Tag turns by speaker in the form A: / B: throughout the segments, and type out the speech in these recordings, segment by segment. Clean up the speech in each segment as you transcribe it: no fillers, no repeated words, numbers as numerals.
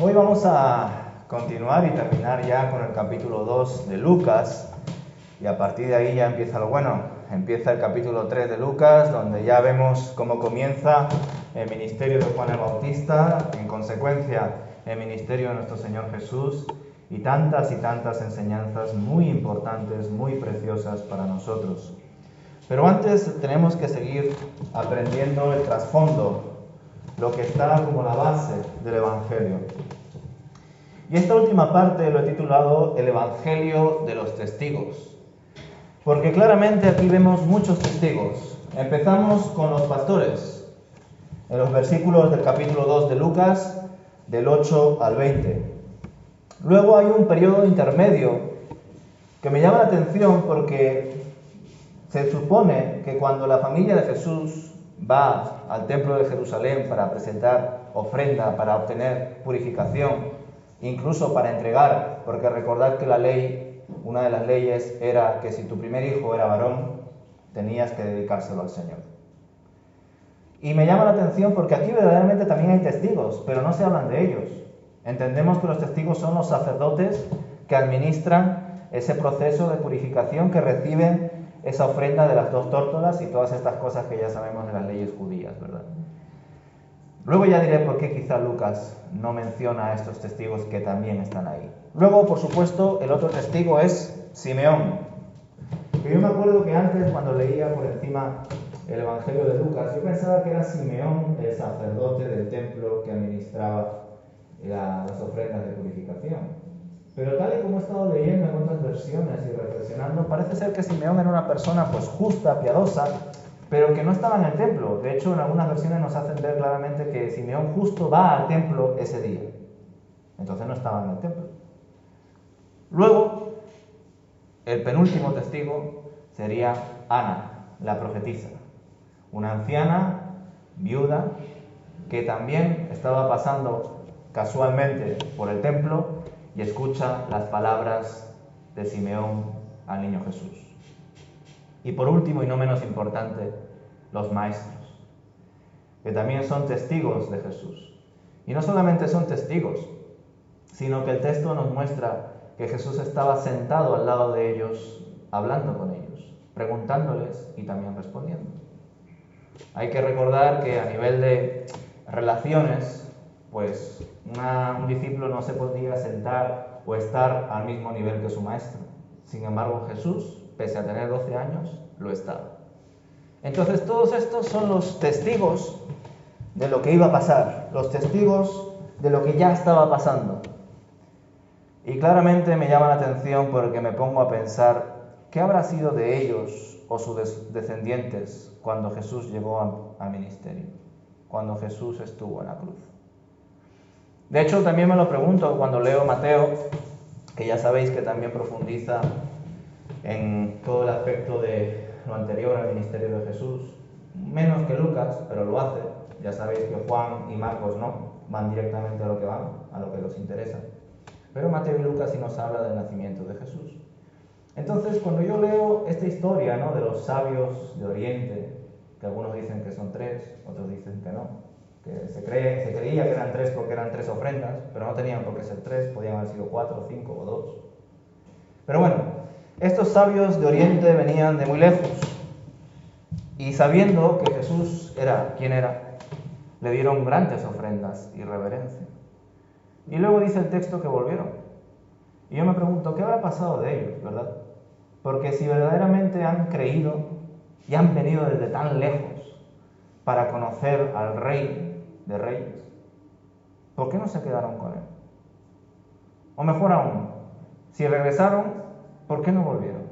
A: Hoy vamos a continuar y terminar ya con el capítulo 2 de Lucas, y a partir de ahí ya empieza lo bueno. Empieza el capítulo 3 de Lucas, donde ya vemos cómo comienza el ministerio de Juan el Bautista, en consecuencia el ministerio de nuestro Señor Jesús, y tantas enseñanzas muy importantes, muy preciosas para nosotros. Pero antes tenemos que seguir aprendiendo el trasfondo, lo que está como la base del Evangelio. Y esta última parte lo he titulado El Evangelio de los Testigos, porque claramente aquí vemos muchos testigos. Empezamos con los pastores, en los versículos del capítulo 2 de Lucas, del 8 al 20. Luego hay un periodo intermedio que me llama la atención porque se supone que cuando la familia de Jesús va al templo de Jerusalén para presentar ofrenda, para obtener purificación, incluso para entregar, porque recordad que la ley, una de las leyes era que si tu primer hijo era varón, tenías que dedicárselo al Señor. Y me llama la atención porque aquí verdaderamente también hay testigos, pero no se hablan de ellos. Entendemos que los testigos son los sacerdotes que administran ese proceso de purificación, que reciben esa ofrenda de las 2 tórtolas y todas estas cosas que ya sabemos de las leyes judías, ¿verdad? Luego ya diré por qué quizá Lucas no menciona a estos testigos que también están ahí. Luego, por supuesto, el otro testigo es Simeón. Que yo me acuerdo que antes, cuando leía por encima el Evangelio de Lucas, yo pensaba que era Simeón, el sacerdote del templo que administraba las ofrendas de purificación. Pero tal y como he estado leyendo en otras versiones y reflexionando, parece ser que Simeón era una persona pues justa, piadosa, pero que no estaba en el templo. De hecho, en algunas versiones nos hacen ver claramente que Simeón justo va al templo ese día. Entonces no estaba en el templo. Luego, el penúltimo testigo sería Ana, la profetisa, una anciana, viuda, que también estaba pasando casualmente por el templo y escucha las palabras de Simeón al niño Jesús. Y por último, y no menos importante, los maestros, que también son testigos de Jesús. Y no solamente son testigos, sino que el texto nos muestra que Jesús estaba sentado al lado de ellos, hablando con ellos, preguntándoles y también respondiendo. Hay que recordar que a nivel de relaciones, pues un discípulo no se podía sentar o estar al mismo nivel que su maestro. Sin embargo, Jesús, pese a tener 12 años, lo estaba. Entonces, todos estos son los testigos de lo que iba a pasar, los testigos de lo que ya estaba pasando. Y claramente me llama la atención porque me pongo a pensar qué habrá sido de ellos o sus descendientes cuando Jesús llegó al ministerio, cuando Jesús estuvo en la cruz. De hecho, también me lo pregunto cuando leo Mateo, que ya sabéis que también profundiza en todo el aspecto de lo anterior al ministerio de Jesús, menos que Lucas, pero lo hace. Ya sabéis que Juan y Marcos no, van directamente a lo que van, a lo que les interesa. Pero Mateo y Lucas sí nos habla del nacimiento de Jesús. Entonces, cuando yo leo esta historia, ¿no?, de los sabios de Oriente, que algunos dicen que son 3, otros dicen que no, que se creía que eran 3 porque eran 3 ofrendas, pero no tenían por qué ser 3, podían haber sido 4, 5 o 2. Pero bueno, estos sabios de Oriente venían de muy lejos y sabiendo que Jesús era quien era, le dieron grandes ofrendas y reverencia. Y luego dice el texto que volvieron. Y yo me pregunto, ¿qué habrá pasado de ellos, verdad? Porque si verdaderamente han creído y han venido desde tan lejos para conocer al Rey de Reyes, ¿por qué no se quedaron con él? O mejor aún, si regresaron, ¿por qué no volvieron?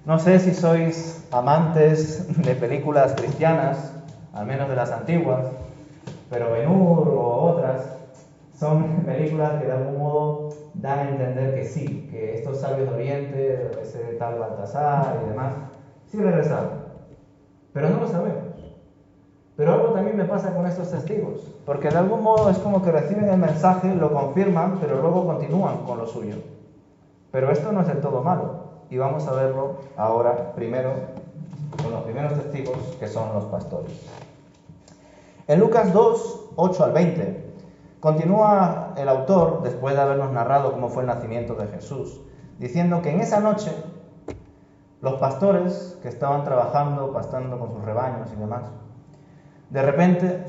A: No sé si sois amantes de películas cristianas, al menos de las antiguas, pero Ben-Hur o otras son películas que de algún modo dan a entender que sí, que estos sabios de Oriente, ese tal Baltasar y demás, sí regresaron. Pero no lo sabemos. Pero algo también me pasa con estos testigos, porque de algún modo es como que reciben el mensaje, lo confirman, pero luego continúan con lo suyo. Pero esto no es del todo malo, y vamos a verlo ahora primero con los primeros testigos, que son los pastores. En Lucas 2, 8 al 20, Continúa el autor, después de habernos narrado cómo fue el nacimiento de Jesús, diciendo que en esa noche los pastores que estaban trabajando, pastando con sus rebaños y demás, de repente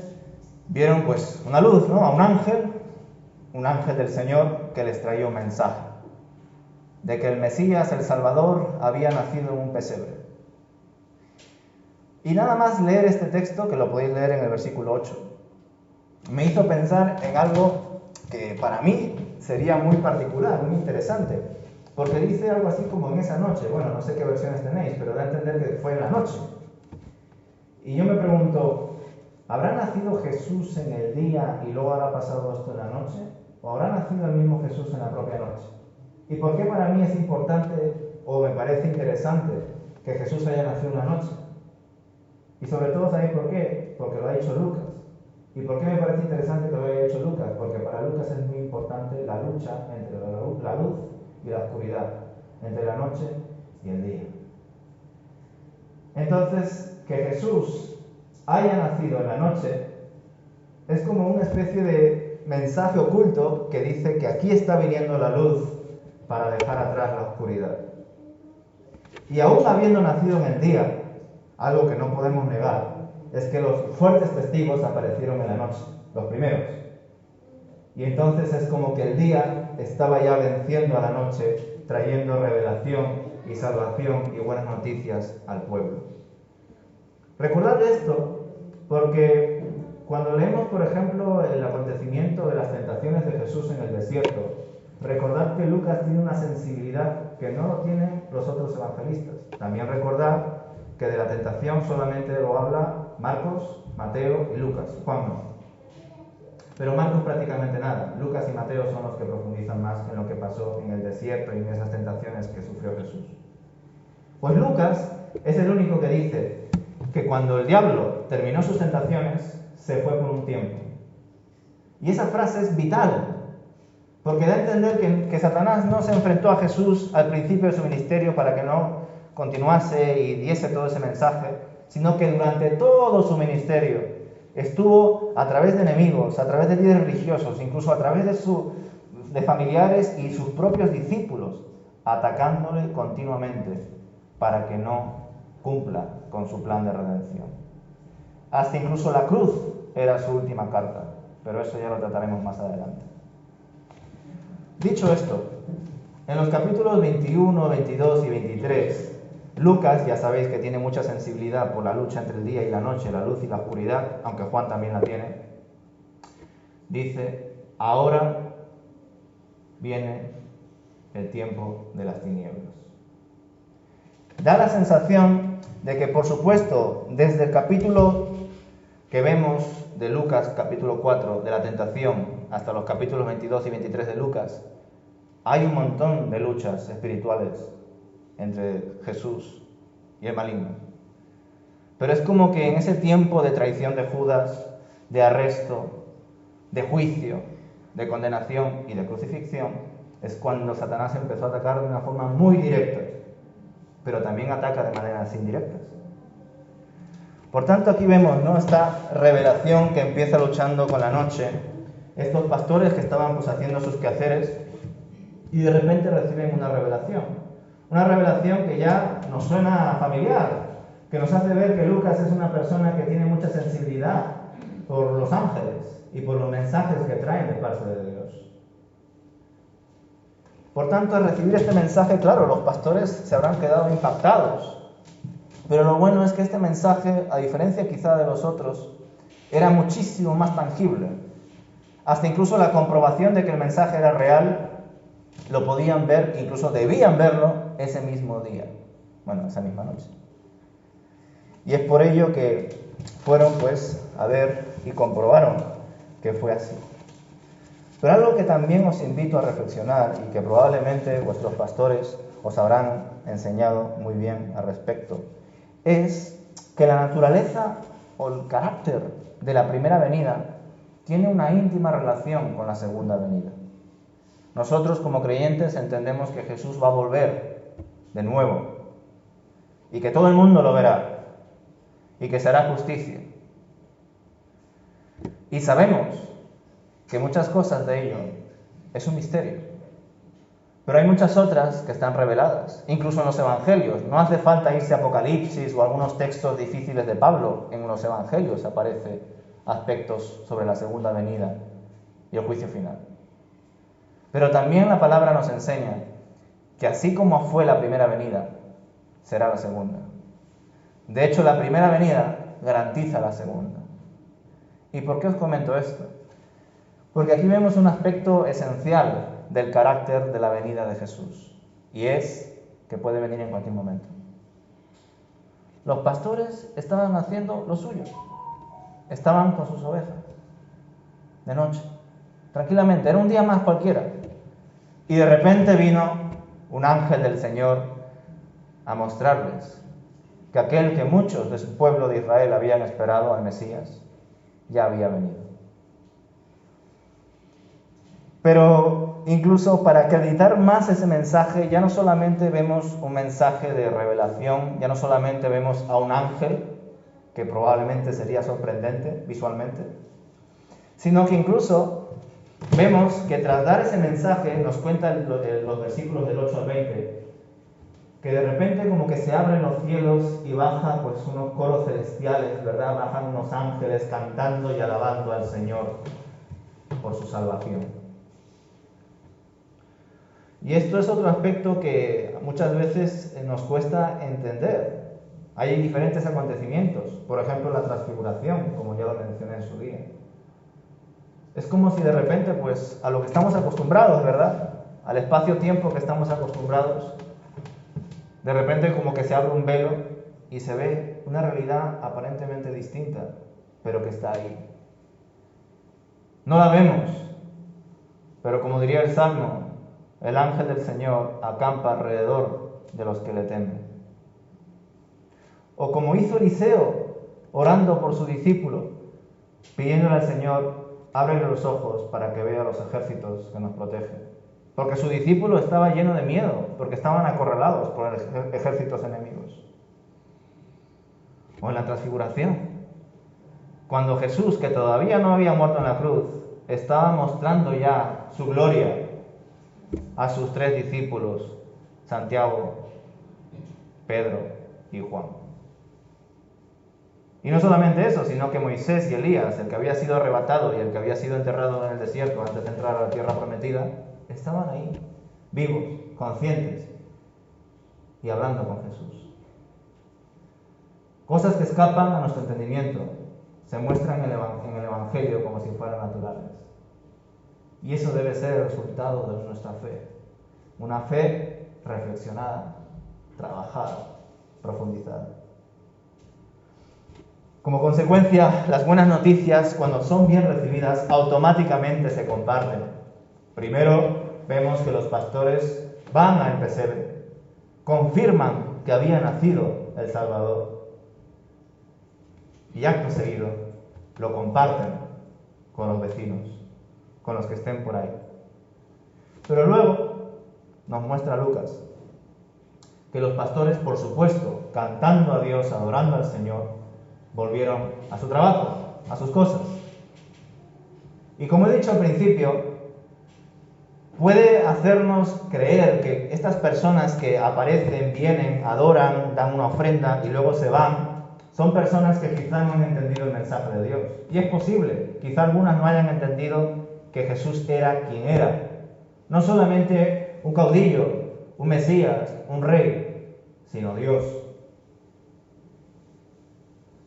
A: vieron pues una luz, ¿no? A un ángel del Señor que les traía un mensaje de que el Mesías, el Salvador, había nacido en un pesebre. Y nada más leer este texto, que lo podéis leer en el versículo 8, me hizo pensar en algo que para mí sería muy particular, muy interesante, porque dice algo así como en esa noche. Bueno, no sé qué versiones tenéis, pero da a entender que fue en la noche. Y yo me pregunto, ¿habrá nacido Jesús en el día y luego habrá pasado esto en la noche? ¿O habrá nacido el mismo Jesús en la propia noche? ¿Y por qué para mí es importante o me parece interesante que Jesús haya nacido en la noche? Y sobre todo, ¿sabéis por qué? Porque lo ha dicho Lucas. ¿Y por qué me parece interesante que lo haya hecho Lucas? Porque para Lucas es muy importante la lucha entre la luz y la oscuridad, entre la noche y el día. Entonces, que Jesús haya nacido en la noche es como una especie de mensaje oculto que dice que aquí está viniendo la luz para dejar atrás la oscuridad. Y aún habiendo nacido en el día, algo que no podemos negar, es que los fuertes testigos aparecieron en la noche, los primeros. Y entonces es como que el día estaba ya venciendo a la noche, trayendo revelación y salvación y buenas noticias al pueblo. Recordad esto porque cuando leemos, por ejemplo, el acontecimiento de las tentaciones de Jesús en el desierto, recordad que Lucas tiene una sensibilidad que no lo tienen los otros evangelistas. También recordad que de la tentación solamente lo habla Marcos, Mateo y Lucas, Juan no. Pero Marcos prácticamente nada. Lucas y Mateo son los que profundizan más en lo que pasó en el desierto y en esas tentaciones que sufrió Jesús. Pues Lucas es el único que dice que cuando el diablo terminó sus tentaciones, se fue por un tiempo. Y esa frase es vital, porque da a entender que Satanás no se enfrentó a Jesús al principio de su ministerio para que no continuase y diese todo ese mensaje, sino que durante todo su ministerio estuvo a través de enemigos, a través de líderes religiosos, incluso a través de familiares y sus propios discípulos, atacándole continuamente para que no cumpla con su plan de redención. Hasta incluso la cruz era su última carta, pero eso ya lo trataremos más adelante. Dicho esto, en los capítulos 21, 22 y 23, Lucas, ya sabéis que tiene mucha sensibilidad por la lucha entre el día y la noche, la luz y la oscuridad, aunque Juan también la tiene, dice, ahora viene el tiempo de las tinieblas. Da la sensación de que, por supuesto, desde el capítulo que vemos de Lucas, capítulo 4, de la tentación, hasta los capítulos 22 y 23 de Lucas, hay un montón de luchas espirituales entre Jesús y el maligno. Pero es como que en ese tiempo de traición de Judas, de arresto, de juicio, de condenación y de crucifixión, es cuando Satanás empezó a atacar de una forma muy directa, pero también ataca de maneras indirectas. Por tanto, aquí vemos, ¿no?, esta revelación que empieza luchando con la noche, estos pastores que estaban pues haciendo sus quehaceres y de repente reciben una revelación que ya nos suena familiar, que nos hace ver que Lucas es una persona que tiene mucha sensibilidad por los ángeles y por los mensajes que traen de parte de Dios. Por tanto, al recibir este mensaje, claro, los pastores se habrán quedado impactados. Pero lo bueno es que este mensaje, a diferencia quizá de los otros, era muchísimo más tangible. Hasta incluso la comprobación de que el mensaje era real, lo podían ver, incluso debían verlo ese mismo día. Bueno, esa misma noche. Y es por ello que fueron pues a ver y comprobaron que fue así. Pero algo que también os invito a reflexionar y que probablemente vuestros pastores os habrán enseñado muy bien al respecto, es que la naturaleza o el carácter de la primera venida tiene una íntima relación con la segunda venida. Nosotros como creyentes entendemos que Jesús va a volver de nuevo y que todo el mundo lo verá y que se hará justicia. Y sabemos que muchas cosas de ello es un misterio. Pero hay muchas otras que están reveladas, incluso en los evangelios. No hace falta irse a Apocalipsis o algunos textos difíciles de Pablo. En los evangelios aparecen aspectos sobre la segunda venida y el juicio final. Pero también la palabra nos enseña que así como fue la primera venida, será la segunda. De hecho, la primera venida garantiza la segunda. ¿Y por qué os comento esto? Porque aquí vemos un aspecto esencial del carácter de la venida de Jesús, y es que puede venir en cualquier momento. Los pastores estaban haciendo lo suyo, estaban con sus ovejas, de noche, tranquilamente, era un día más cualquiera, y de repente vino un ángel del Señor a mostrarles que aquel que muchos de su pueblo de Israel habían esperado, al Mesías, ya había venido. Pero incluso para acreditar más ese mensaje, ya no solamente vemos un mensaje de revelación, ya no solamente vemos a un ángel, que probablemente sería sorprendente visualmente, sino que incluso vemos que tras dar ese mensaje, nos cuentan los versículos del 8 al 20, que de repente como que se abren los cielos y bajan pues unos coros celestiales, ¿verdad? Bajan unos ángeles cantando y alabando al Señor por su salvación. Y esto es otro aspecto que muchas veces nos cuesta entender. Hay diferentes acontecimientos, por ejemplo la transfiguración, como ya lo mencioné en su día. Es como si de repente, pues, a lo que estamos acostumbrados, ¿verdad? Al espacio-tiempo que estamos acostumbrados, de repente como que se abre un velo y se ve una realidad aparentemente distinta, pero que está ahí. No la vemos, pero como diría el Salmo, el ángel del Señor acampa alrededor de los que le temen. O como hizo Eliseo, orando por su discípulo, pidiéndole al Señor, ábrele los ojos para que vea los ejércitos que nos protegen. Porque su discípulo estaba lleno de miedo, porque estaban acorralados por ejércitos enemigos. O en la transfiguración, cuando Jesús, que todavía no había muerto en la cruz, estaba mostrando ya su gloria a sus 3 discípulos, Santiago, Pedro y Juan. Y no solamente eso, sino que Moisés y Elías, el que había sido arrebatado y el que había sido enterrado en el desierto antes de entrar a la tierra prometida, estaban ahí, vivos, conscientes y hablando con Jesús. Cosas que escapan a nuestro entendimiento se muestran en el Evangelio como si fueran naturales. Y eso debe ser el resultado de nuestra fe. Una fe reflexionada, trabajada, profundizada. Como consecuencia, las buenas noticias, cuando son bien recibidas, automáticamente se comparten. Primero, vemos que los pastores van al pesebre, confirman que había nacido el Salvador y acto seguido lo comparten con los vecinos, con los que estén por ahí. Pero luego nos muestra Lucas que los pastores, por supuesto, cantando a Dios, adorando al Señor, volvieron a su trabajo, a sus cosas. Y como he dicho al principio, puede hacernos creer que estas personas que aparecen, vienen, adoran, dan una ofrenda y luego se van, son personas que quizá no han entendido el mensaje de Dios. Y es posible, quizá algunas no hayan entendido que Jesús era quien era. No solamente un caudillo, un Mesías, un rey, sino Dios.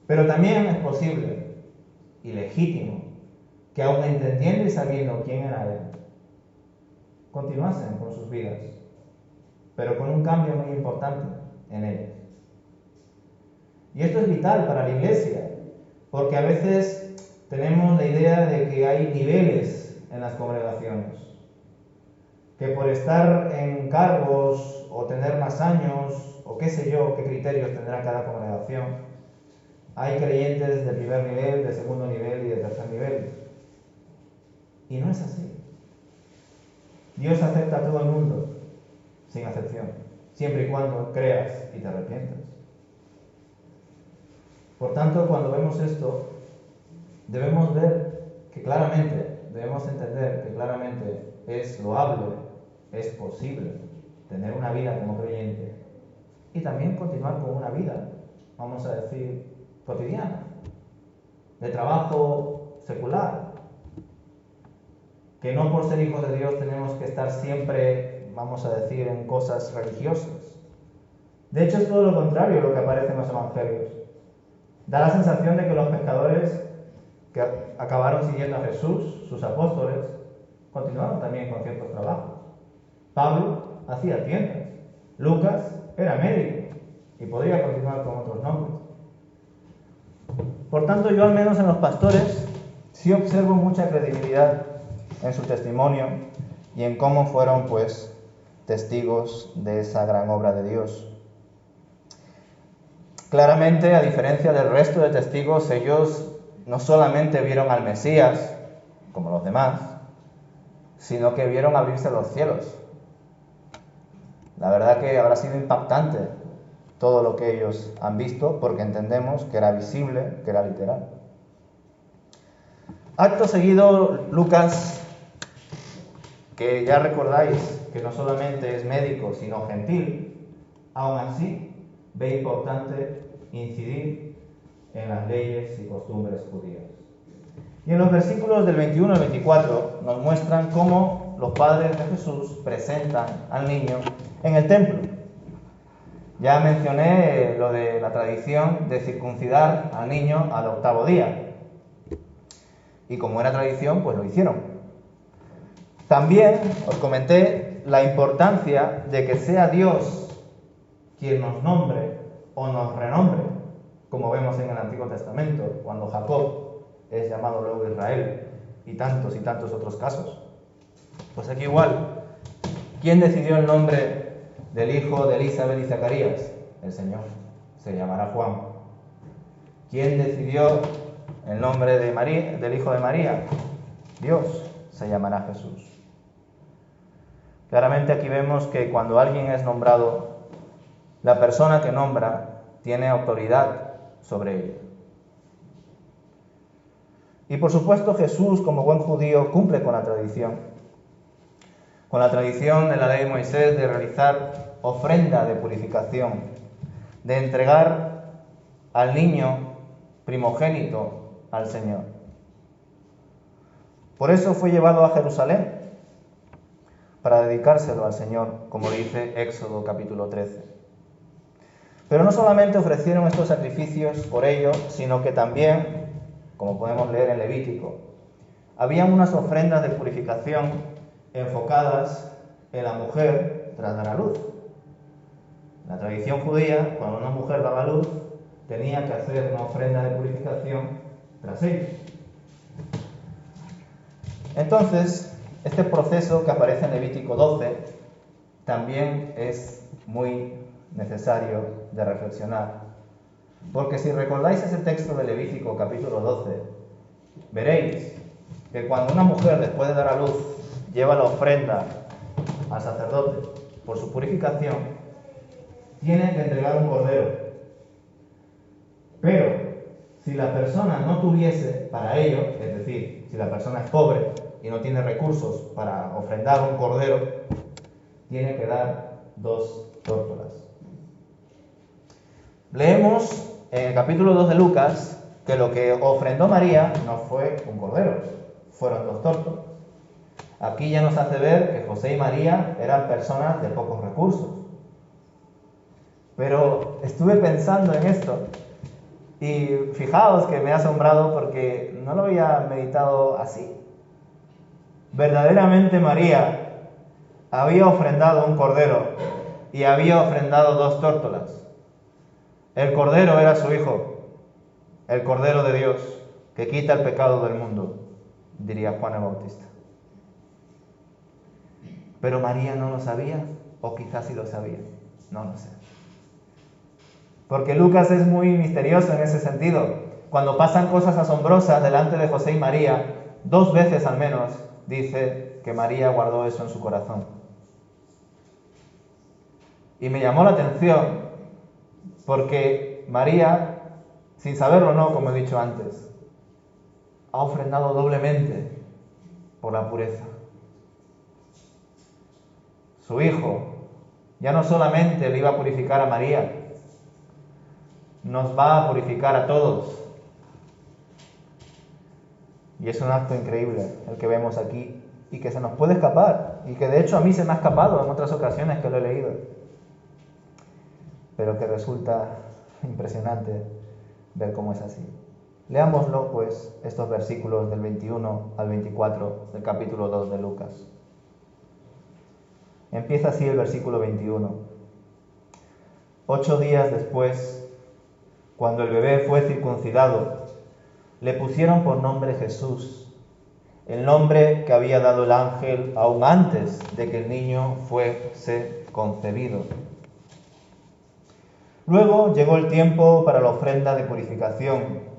A: Pero también es posible y legítimo que aun entendiendo y sabiendo quién era Él, continuasen con sus vidas, pero con un cambio muy importante en ellas. Y esto es vital para la Iglesia, porque a veces tenemos la idea de que hay niveles en las congregaciones, que por estar en cargos o tener más años, o qué sé yo, qué criterios tendrá cada congregación, hay creyentes de primer nivel, de segundo nivel y de tercer nivel. Y no es así. Dios acepta a todo el mundo, sin excepción, siempre y cuando creas y te arrepientas. Por tanto, cuando vemos esto, debemos ver que claramente debemos entender que claramente es loable, es posible tener una vida como creyente y también continuar con una vida, vamos a decir, cotidiana, de trabajo secular, que no por ser hijos de Dios tenemos que estar siempre, vamos a decir, en cosas religiosas. De hecho, es todo lo contrario lo que aparece en los evangelios. Da la sensación de que los pescadores que acabaron siguiendo a Jesús, sus apóstoles, continuaron también con ciertos trabajos. Pablo hacía tiendas, Lucas era médico y podría continuar con otros nombres. Por tanto, yo al menos en los pastores sí observo mucha credibilidad en su testimonio y en cómo fueron, pues, testigos de esa gran obra de Dios. Claramente, a diferencia del resto de testigos, ellos no solamente vieron al Mesías, como los demás, sino que vieron abrirse los cielos. La verdad que habrá sido impactante todo lo que ellos han visto, porque entendemos que era visible, que era literal. Acto seguido, Lucas, que ya recordáis que no solamente es médico, sino gentil, aún así ve importante incidir en las leyes y costumbres judías. Y en los versículos del 21 al 24 nos muestran cómo los padres de Jesús presentan al niño en el templo. Ya mencioné lo de la tradición de circuncidar al niño al 8º día. Y como era tradición, pues lo hicieron. También os comenté la importancia de que sea Dios quien nos nombre o nos renombre, como vemos en el Antiguo Testamento, cuando Jacob es llamado luego Israel, y tantos otros casos. Pues aquí igual, ¿quién decidió el nombre del hijo de Elizabeth y Zacarías? El Señor. Se llamará Juan. ¿Quién decidió el nombre de María, del hijo de María? Dios. Se llamará Jesús. Claramente aquí vemos que cuando alguien es nombrado, la persona que nombra tiene autoridad sobre él. Y por supuesto Jesús, como buen judío, cumple con la tradición de la ley de Moisés de realizar ofrenda de purificación, de entregar al niño primogénito al Señor. Por eso fue llevado a Jerusalén, para dedicárselo al Señor, como dice Éxodo capítulo 13. Pero no solamente ofrecieron estos sacrificios por ello, sino que también, como podemos leer en Levítico, habían unas ofrendas de purificación enfocadas en la mujer tras dar a luz. La tradición judía, cuando una mujer daba a luz, tenía que hacer una ofrenda de purificación tras ello. Entonces, este proceso que aparece en Levítico 12 también es muy necesario de reflexionar. Porque si recordáis ese texto de Levítico capítulo 12, veréis que cuando una mujer después de dar a luz lleva la ofrenda al sacerdote por su purificación, tiene que entregar un cordero. Pero si la persona no tuviese para ello, es decir, si la persona es pobre y no tiene recursos para ofrendar un cordero, tiene que dar 2 tórtolas. Leemos en el capítulo 2 de Lucas que lo que ofrendó María no fue un cordero, fueron 2 tórtolas. Aquí ya nos hace ver que José y María eran personas de pocos recursos. Pero estuve pensando en esto y fijaos que me ha asombrado porque no lo había meditado así. Verdaderamente María había ofrendado un cordero y había ofrendado 2 tórtolas. El cordero era su hijo, el cordero de Dios, que quita el pecado del mundo, diría Juan el Bautista. Pero María no lo sabía, o quizás sí lo sabía, no lo sé. Porque Lucas es muy misterioso en ese sentido. Cuando pasan cosas asombrosas delante de José y María, 2 veces al menos dice que María guardó eso en su corazón. Y me llamó la atención porque María, sin saberlo o no, como he dicho antes, ha ofrendado doblemente. por la pureza. Su Hijo ya no solamente le iba a purificar a María, nos va a purificar a todos. Y es un acto increíble el que vemos aquí y que se nos puede escapar, y que de hecho a mí se me ha escapado en otras ocasiones que lo he leído, pero que resulta impresionante ver cómo es así. Leámoslo, pues, estos versículos del 21 al 24 del capítulo 2 de Lucas. Empieza así el versículo 21. 8 días después, cuando el bebé fue circuncidado, le pusieron por nombre Jesús, el nombre que había dado el ángel aún antes de que el niño fuese concebido. Luego llegó el tiempo para la ofrenda de purificación,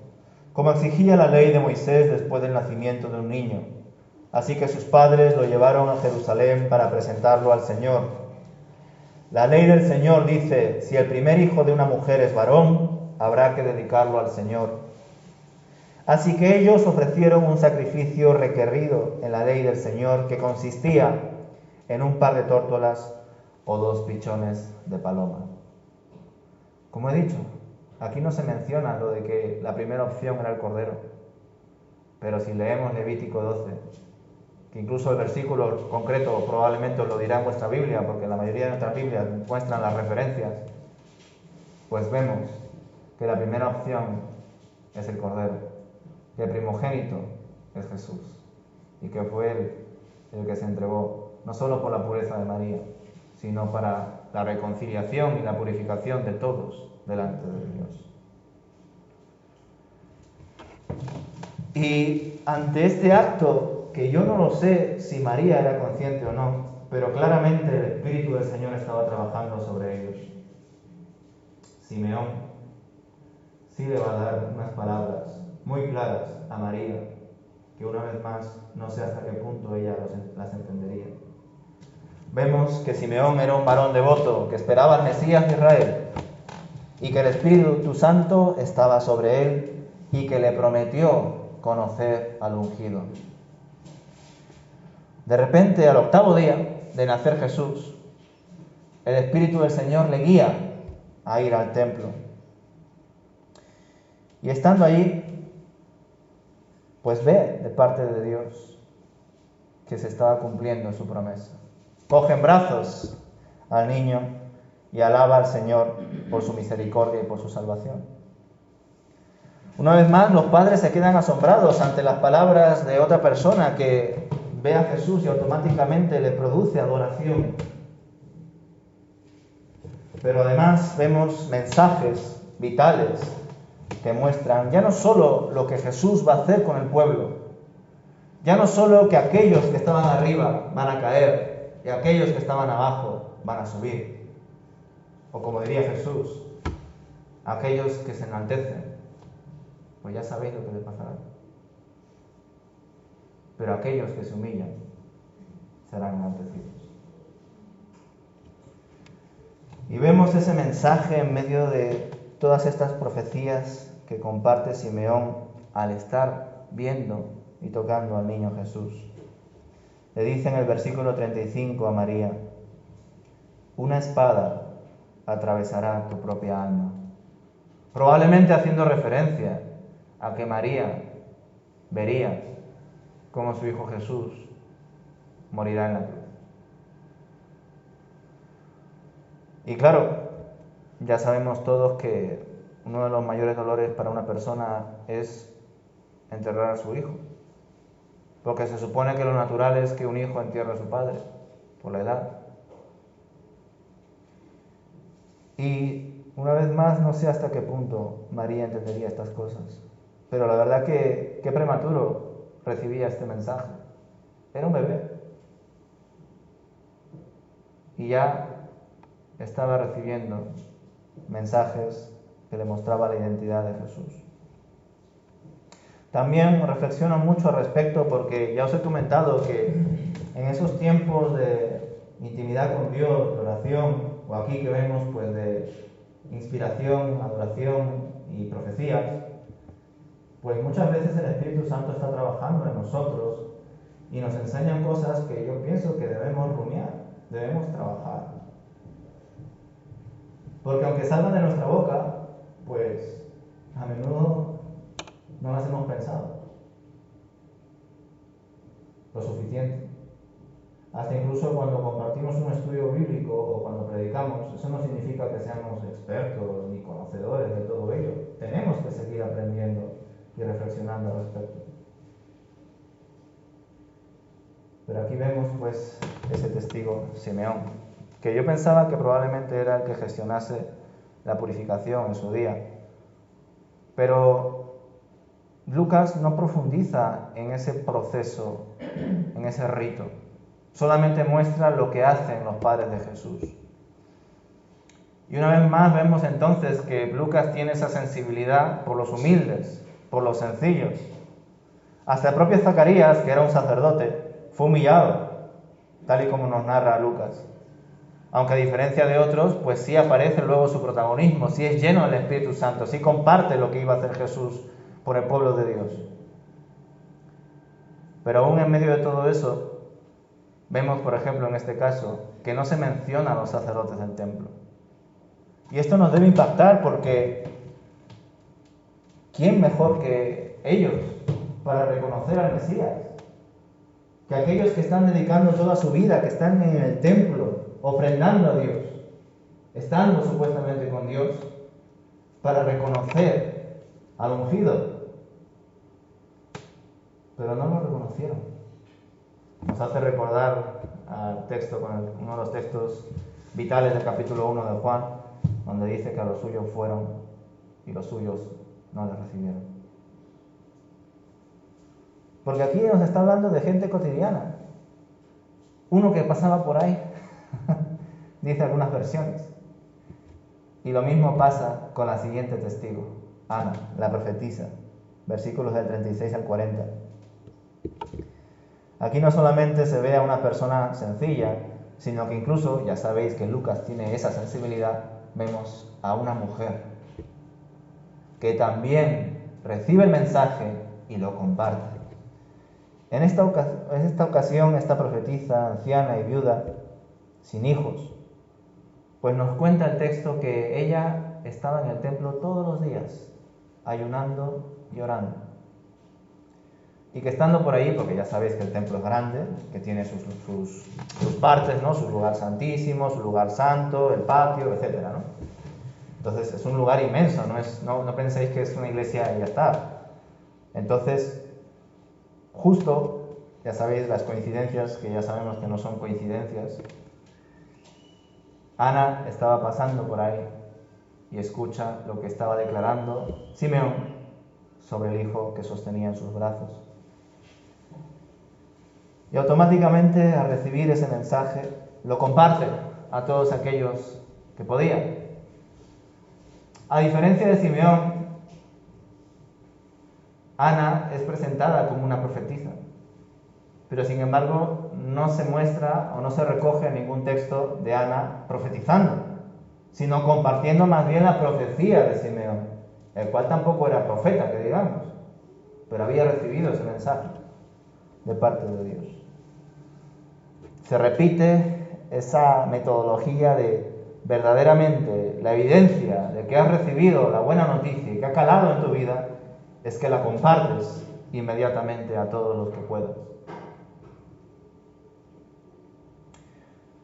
A: como exigía la ley de Moisés después del nacimiento de un niño. Así que sus padres lo llevaron a Jerusalén para presentarlo al Señor. La ley del Señor dice: si el primer hijo de una mujer es varón, habrá que dedicarlo al Señor. Así que ellos ofrecieron un sacrificio requerido en la ley del Señor, que consistía en un par de tórtolas o 2 pichones de paloma. Como he dicho, aquí no se menciona lo de que la primera opción era el cordero, pero si leemos Levítico 12, que incluso el versículo concreto probablemente os lo dirá en vuestra Biblia, porque la mayoría de nuestras Biblias muestran las referencias, pues vemos que la primera opción es el cordero, que el primogénito es Jesús, y que fue Él el que se entregó, no solo por la pureza de María, sino para la reconciliación y la purificación de todos delante de Dios. Y ante este acto, que yo no lo sé si María era consciente o no, pero claramente el Espíritu del Señor estaba trabajando sobre ellos, Simeón sí le va a dar unas palabras muy claras a María, que una vez más no sé hasta qué punto ella las entendería. Vemos que Simeón era un varón devoto que esperaba al Mesías de Israel, y que el Espíritu Santo estaba sobre él y que le prometió conocer al ungido. De repente, al 8º día de nacer Jesús, el Espíritu del Señor le guía a ir al templo. Y estando allí, pues ve de parte de Dios que se estaba cumpliendo su promesa. Coge en brazos al niño y alaba al Señor por su misericordia y por su salvación. Una vez más, los padres se quedan asombrados ante las palabras de otra persona que ve a Jesús y automáticamente le produce adoración. Pero además vemos mensajes vitales que muestran ya no solo lo que Jesús va a hacer con el pueblo, ya no solo que aquellos que estaban arriba van a caer y aquellos que estaban abajo van a subir, o como diría Jesús, aquellos que se enaltecen, pues ya sabéis lo que les pasará. Pero aquellos que se humillan serán enaltecidos. Y vemos ese mensaje en medio de todas estas profecías que comparte Simeón al estar viendo y tocando al niño Jesús. Le dice en el versículo 35 a María: una espada atravesará tu propia alma. Probablemente haciendo referencia a que María vería cómo su hijo Jesús morirá en la cruz. Y claro, ya sabemos todos que uno de los mayores dolores para una persona es enterrar a su hijo, porque se supone que lo natural es que un hijo entierre a su padre, por la edad. Y una vez más, no sé hasta qué punto María entendería estas cosas, pero la verdad que qué prematuro recibía este mensaje. Era un bebé y ya estaba recibiendo mensajes que le mostraban la identidad de Jesús. También reflexiono mucho al respecto porque ya os he comentado que en esos tiempos de intimidad con Dios, de oración, o aquí que vemos pues de inspiración, adoración y profecías, pues muchas veces el Espíritu Santo está trabajando en nosotros y nos enseñan cosas que yo pienso que debemos rumiar, debemos trabajar. Porque aunque salgan de nuestra boca, pues a menudo no las hemos pensado lo suficiente. Hasta incluso cuando compartimos un estudio bíblico o cuando predicamos, eso no significa que seamos expertos ni conocedores de todo ello. Tenemos que seguir aprendiendo y reflexionando al respecto. Pero aquí vemos pues ese testigo, Simeón, que yo pensaba que probablemente era el que gestionase la purificación en su día. Pero Lucas no profundiza en ese proceso, en ese rito. Solamente muestra lo que hacen los padres de Jesús. Y una vez más vemos entonces que Lucas tiene esa sensibilidad por los humildes, por los sencillos. Hasta el propio Zacarías, que era un sacerdote, fue humillado, tal y como nos narra Lucas. Aunque a diferencia de otros, pues sí aparece luego su protagonismo, sí es lleno del Espíritu Santo, sí comparte lo que iba a hacer Jesús por el pueblo de Dios. Pero aún en medio de todo eso, vemos, por ejemplo, en este caso, que no se menciona a los sacerdotes del templo. Y esto nos debe impactar porque ¿quién mejor que ellos para reconocer al Mesías? Que aquellos que están dedicando toda su vida, que están en el templo, ofrendando a Dios, estando supuestamente con Dios, para reconocer al ungido. Pero no lo reconocieron. Nos hace recordar al texto, uno de los textos vitales del capítulo 1 de Juan, donde dice que a los suyos fueron y los suyos no les recibieron. Porque aquí nos está hablando de gente cotidiana. Uno que pasaba por ahí, dice algunas versiones. Y lo mismo pasa con la siguiente testigo, Ana, la profetisa, versículos del 36 al 40. Aquí no solamente se ve a una persona sencilla, sino que incluso, ya sabéis que Lucas tiene esa sensibilidad, vemos a una mujer que también recibe el mensaje y lo comparte. En esta ocasión, esta profetisa, anciana y viuda, sin hijos, pues nos cuenta el texto que ella estaba en el templo todos los días, ayunando y orando. Y que estando por ahí, porque ya sabéis que el templo es grande, que tiene sus partes, ¿no? Su lugar santísimo, su lugar santo, el patio, etcétera, ¿no? Entonces es un lugar inmenso, no penséis que es una iglesia y ya está. Entonces, justo, ya sabéis las coincidencias, que ya sabemos que no son coincidencias, Ana estaba pasando por ahí y escucha lo que estaba declarando Simeón sobre el hijo que sostenía en sus brazos. Y automáticamente, al recibir ese mensaje, lo comparte a todos aquellos que podían. A diferencia de Simeón, Ana es presentada como una profetisa, pero sin embargo no se muestra o no se recoge ningún texto de Ana profetizando, sino compartiendo más bien la profecía de Simeón, el cual tampoco era profeta, que digamos, pero había recibido ese mensaje de parte de Dios. Se repite esa metodología de verdaderamente la evidencia de que has recibido la buena noticia y que ha calado en tu vida, es que la compartes inmediatamente a todos los que puedas.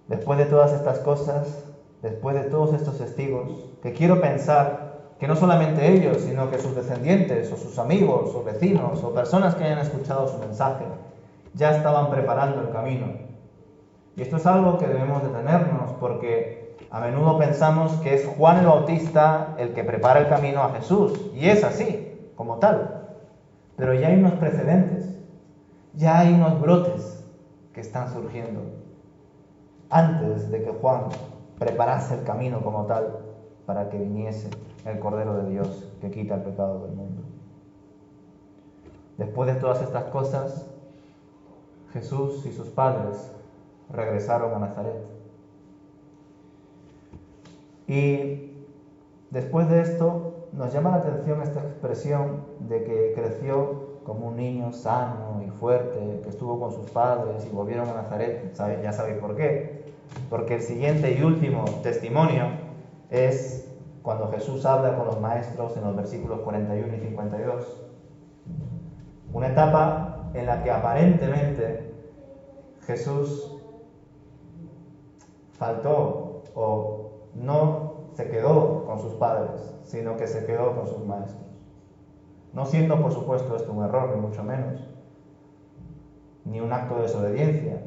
A: Después de todas estas cosas, después de todos estos testigos, que quiero pensar que no solamente ellos, sino que sus descendientes o sus amigos o vecinos o personas que hayan escuchado su mensaje, ya estaban preparando el camino. Y esto es algo que debemos detenernos, porque a menudo pensamos que es Juan el Bautista el que prepara el camino a Jesús, y es así, como tal. Pero ya hay unos precedentes, ya hay unos brotes que están surgiendo antes de que Juan preparase el camino como tal para que viniese el Cordero de Dios que quita el pecado del mundo. Después de todas estas cosas, Jesús y sus padres regresaron a Nazaret. Y después de esto nos llama la atención esta expresión de que creció como un niño sano y fuerte que estuvo con sus padres y volvieron a Nazaret. Ya sabéis por qué. Porque el siguiente y último testimonio es cuando Jesús habla con los maestros en los versículos 41 y 52. Una etapa en la que aparentemente Jesús faltó o no se quedó con sus padres, sino que se quedó con sus maestros. No siendo, por supuesto, esto un error, ni mucho menos, ni un acto de desobediencia,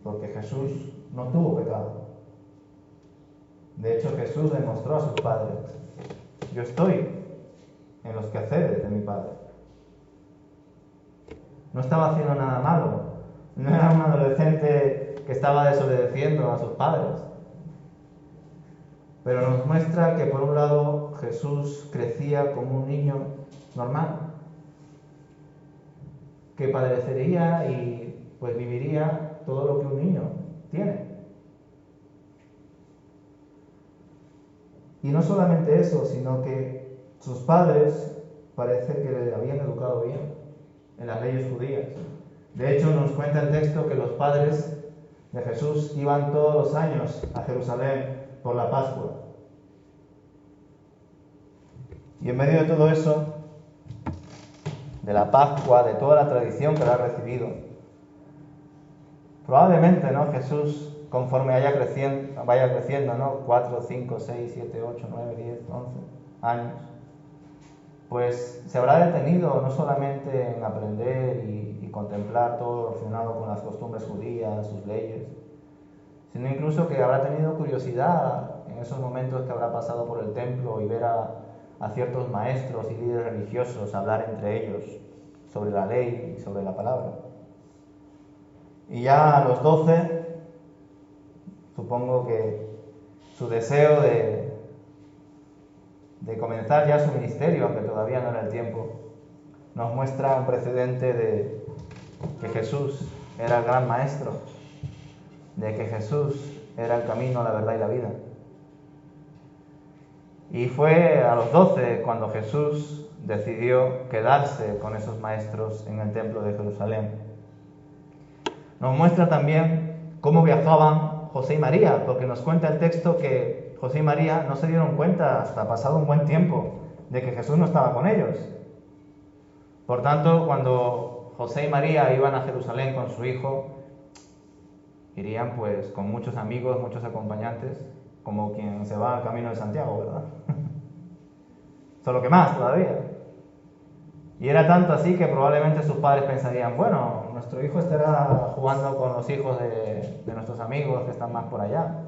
A: porque Jesús no tuvo pecado. De hecho, Jesús demostró a sus padres: yo estoy en los quehaceres de mi Padre. No estaba haciendo nada malo, no era un adolescente que estaba desobedeciendo a sus padres. Pero nos muestra que por un lado Jesús crecía como un niño normal, que padecería y pues viviría todo lo que un niño tiene. Y no solamente eso, sino que sus padres parece que le habían educado bien en las leyes judías. De hecho, nos cuenta el texto que los padres de Jesús iban todos los años a Jerusalén por la Pascua. Y en medio de todo eso, de la Pascua, de toda la tradición que lo ha recibido, probablemente, ¿no?, Jesús, conforme vaya creciendo, ¿no?, 4, 5, 6, 7, 8, 9, 10, 11 años, pues se habrá detenido no solamente en aprender y contemplar todo lo relacionado con las costumbres judías, sus leyes, sino incluso que habrá tenido curiosidad en esos momentos que habrá pasado por el templo y ver a ciertos maestros y líderes religiosos hablar entre ellos sobre la ley y sobre la palabra. Y ya a los 12, supongo que su deseo de comenzar ya su ministerio, aunque todavía no era el tiempo, nos muestra un precedente de que Jesús era el gran maestro, de que Jesús era el camino, la verdad y la vida. Y fue a los 12 cuando Jesús decidió quedarse con esos maestros en el templo de Jerusalén. Nos muestra también cómo viajaban José y María, porque nos cuenta el texto que José y María no se dieron cuenta hasta pasado un buen tiempo de que Jesús no estaba con ellos. Por tanto, cuando José y María iban a Jerusalén con su hijo, irían pues con muchos amigos, muchos acompañantes, como quien se va al camino de Santiago, ¿verdad? Solo que más todavía. Y era tanto así que probablemente sus padres pensarían: bueno, nuestro hijo estará jugando con los hijos de nuestros amigos que están más por allá.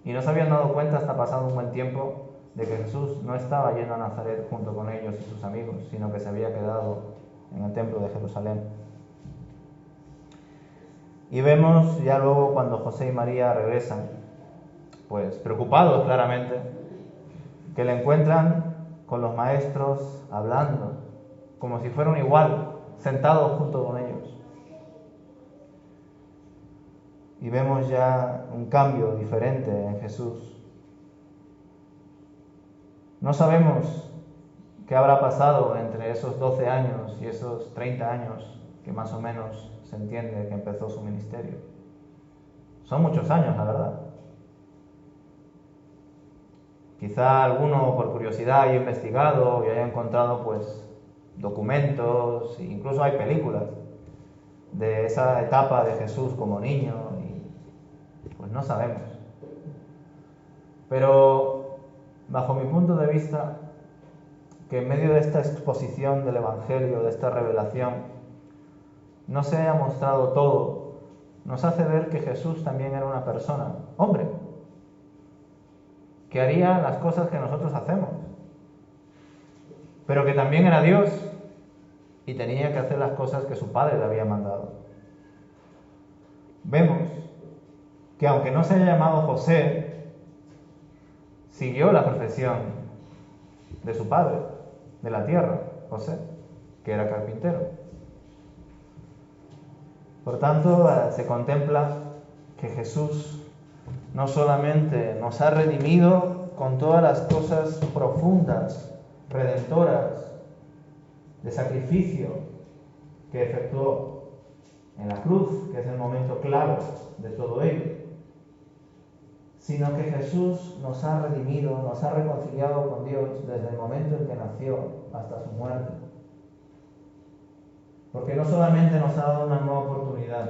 A: Y no se habían dado cuenta hasta pasado un buen tiempo de que Jesús no estaba yendo a Nazaret junto con ellos y sus amigos, sino que se había quedado en el templo de Jerusalén. Y vemos ya luego cuando José y María regresan, pues preocupados claramente, que le encuentran con los maestros hablando, como si fueran igual, sentados junto con ellos. Y vemos ya un cambio diferente en Jesús. No sabemos qué habrá pasado entre esos 12 años y esos 30 años que más o menos se entiende que empezó su ministerio. Son muchos años, la verdad. Quizá alguno por curiosidad haya investigado y haya encontrado pues documentos, incluso hay películas de esa etapa de Jesús como niño, y pues no sabemos. Pero bajo mi punto de vista, que en medio de esta exposición del Evangelio, de esta revelación, no se haya mostrado todo, nos hace ver que Jesús también era una persona, hombre, que haría las cosas que nosotros hacemos, pero que también era Dios y tenía que hacer las cosas que su Padre le había mandado. Vemos que aunque no se haya llamado José, siguió la profesión de su padre, de la tierra, José, que era carpintero. Por tanto, se contempla que Jesús no solamente nos ha redimido con todas las cosas profundas, redentoras de sacrificio que efectuó en la cruz, que es el momento clave de todo ello, sino que Jesús nos ha redimido, nos ha reconciliado con Dios desde el momento en que nació hasta su muerte. Porque no solamente nos ha dado una nueva oportunidad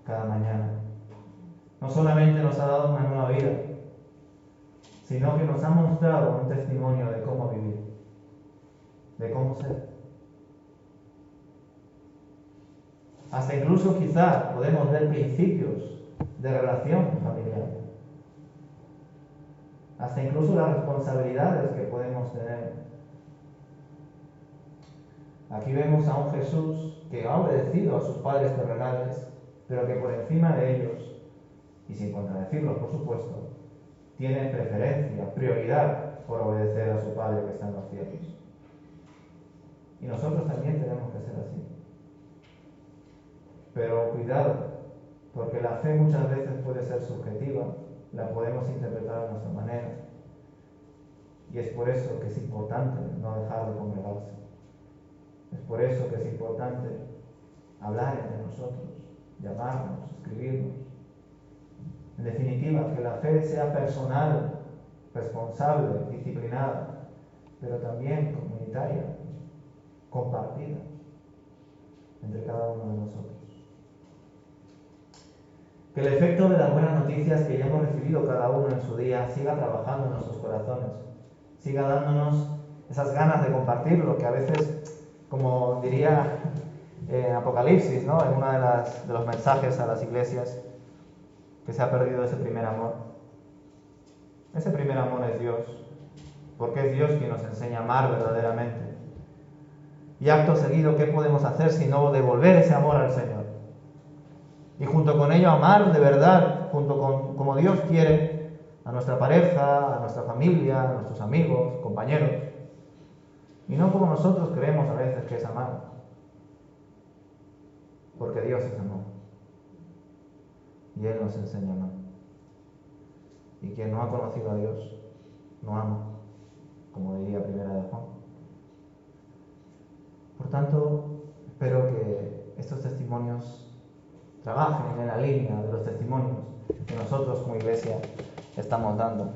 A: cada mañana, no solamente nos ha dado una nueva vida, sino que nos ha mostrado un testimonio de cómo vivir, de cómo ser. Hasta incluso quizá podemos ver principios de relación familiar. Hasta incluso las responsabilidades que podemos tener. Aquí vemos a un Jesús que ha obedecido a sus padres terrenales, pero que por encima de ellos, y sin contradecirlos por supuesto, tiene preferencia, prioridad por obedecer a su Padre que está en los cielos. Y nosotros también tenemos que ser así. Pero cuidado, porque la fe muchas veces puede ser subjetiva, la podemos interpretar a nuestra manera. Y es por eso que es importante no dejar de congregarse. Es por eso que es importante hablar entre nosotros, llamarnos, escribirnos. En definitiva, que la fe sea personal, responsable, disciplinada, pero también comunitaria, compartida entre cada uno de nosotros. Que el efecto de las buenas noticias que ya hemos recibido cada uno en su día siga trabajando en nuestros corazones, siga dándonos esas ganas de compartirlo, que a veces, como diría Apocalipsis, ¿no?, en uno de los mensajes a las iglesias, que se ha perdido ese primer amor. Ese primer amor es Dios, porque es Dios quien nos enseña a amar verdaderamente. Y acto seguido, ¿qué podemos hacer sino devolver ese amor al Señor? Y junto con ello amar de verdad, junto con como Dios quiere, a nuestra pareja, a nuestra familia, a nuestros amigos, compañeros. Y no como nosotros creemos a veces que es amar. Porque Dios es amor. Y Él nos enseña a amar. Y quien no ha conocido a Dios, no ama, como diría Primera de Juan. Por tanto, espero que estos testimonios trabajen en la línea de los testimonios que nosotros como iglesia estamos dando,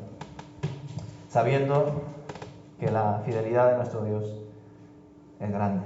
A: sabiendo que la fidelidad de nuestro Dios es grande.